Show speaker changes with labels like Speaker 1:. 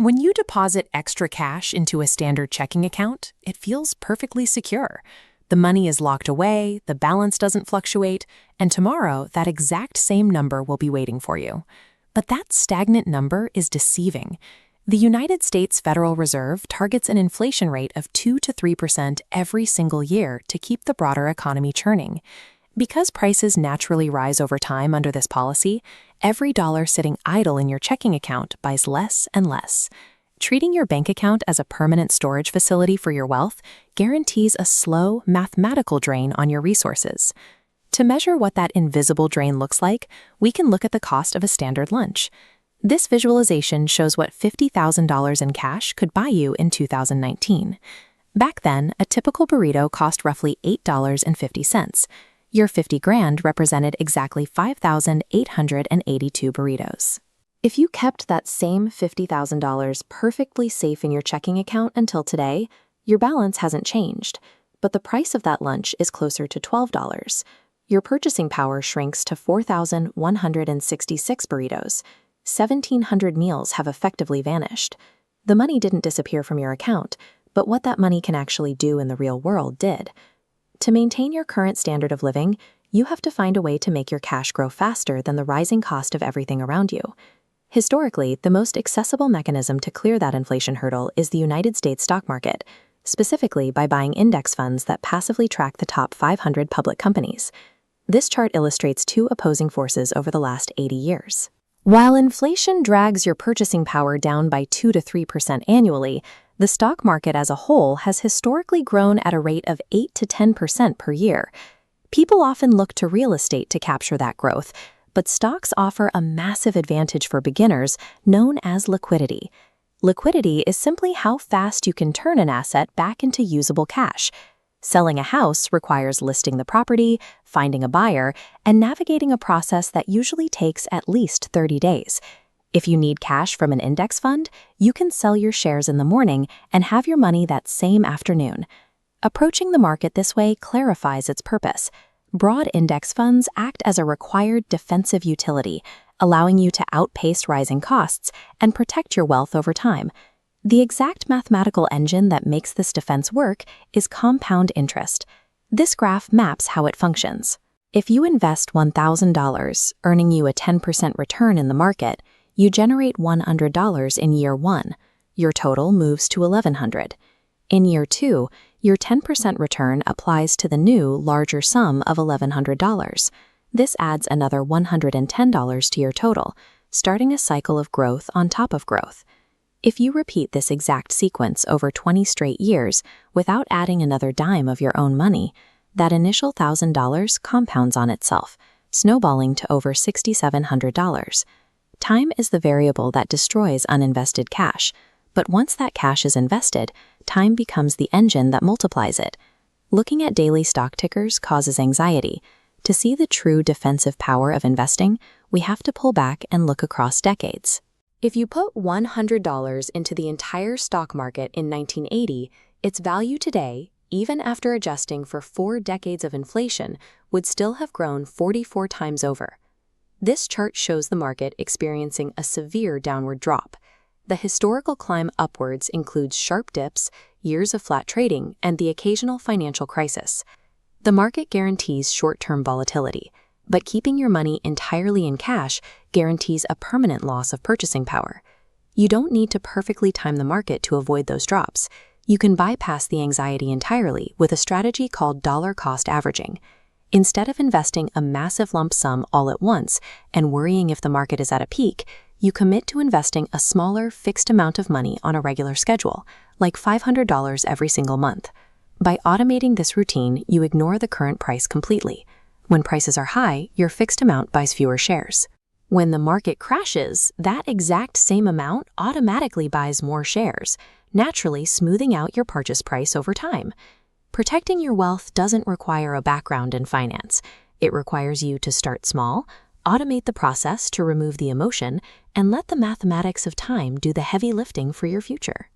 Speaker 1: When you deposit extra cash into a standard checking account, it feels perfectly secure. The money is locked away, the balance doesn't fluctuate, and tomorrow that exact same number will be waiting for you. But that stagnant number is deceiving. The United States Federal Reserve targets an inflation rate of 2 to 3% every single year to keep the broader economy churning. Because prices naturally rise over time under this policy, every dollar sitting idle in your checking account buys less and less. Treating your bank account as a permanent storage facility for your wealth guarantees a slow, mathematical drain on your resources. To measure what that invisible drain looks like, we can look at the cost of a standard lunch. This visualization shows what $50,000 in cash could buy you in 2019. Back then, a typical burrito cost roughly $8.50. Your 50 grand represented exactly 5,882 burritos. If you kept that same $50,000 perfectly safe in your checking account until today, your balance hasn't changed, but the price of that lunch is closer to $12. Your purchasing power shrinks to 4,166 burritos. 1,700 meals have effectively vanished. The money didn't disappear from your account, but what that money can actually do in the real world did. To maintain your current standard of living, you have to find a way to make your cash grow faster than the rising cost of everything around you. Historically, the most accessible mechanism to clear that inflation hurdle is the United States stock market, specifically by buying index funds that passively track the top 500 public companies. This chart illustrates two opposing forces over the last 80 years. While inflation drags your purchasing power down by 2 to 3% annually, the stock market as a whole has historically grown at a rate of 8 to 10% per year. People often look to real estate to capture that growth, but stocks offer a massive advantage for beginners known as liquidity. Liquidity is simply how fast you can turn an asset back into usable cash. Selling a house requires listing the property, finding a buyer, and navigating a process that usually takes at least 30 days. If you need cash from an index fund, you can sell your shares in the morning and have your money that same afternoon. Approaching the market this way clarifies its purpose. Broad index funds act as a required defensive utility, allowing you to outpace rising costs and protect your wealth over time. The exact mathematical engine that makes this defense work is compound interest. This graph maps how it functions. If you invest $1,000, earning you a 10% return in the market, you generate $100 in year 1. Your total moves to $1,100. In year 2, your 10% return applies to the new, larger sum of $1,100. This adds another $110 to your total, starting a cycle of growth on top of growth. If you repeat this exact sequence over 20 straight years without adding another dime of your own money, that initial $1,000 compounds on itself, snowballing to over $6,700. Time is the variable that destroys uninvested cash, but once that cash is invested, time becomes the engine that multiplies it. Looking at daily stock tickers causes anxiety. To see the true defensive power of investing, we have to pull back and look across decades. If you put $100 into the entire stock market in 1980, its value today, even after adjusting for 4 decades of inflation, would still have grown 44 times over. This chart shows the market experiencing a severe downward drop. The historical climb upwards includes sharp dips, years of flat trading, and the occasional financial crisis. The market guarantees short-term volatility, but keeping your money entirely in cash guarantees a permanent loss of purchasing power. You don't need to perfectly time the market to avoid those drops. You can bypass the anxiety entirely with a strategy called dollar cost averaging. Instead of investing a massive lump sum all at once and worrying if the market is at a peak, you commit to investing a smaller, fixed amount of money on a regular schedule, like $500 every single month. By automating this routine, you ignore the current price completely. When prices are high, your fixed amount buys fewer shares. When the market crashes, that exact same amount automatically buys more shares, naturally smoothing out your purchase price over time. Protecting your wealth doesn't require a background in finance. It requires you to start small, automate the process to remove the emotion, and let the mathematics of time do the heavy lifting for your future.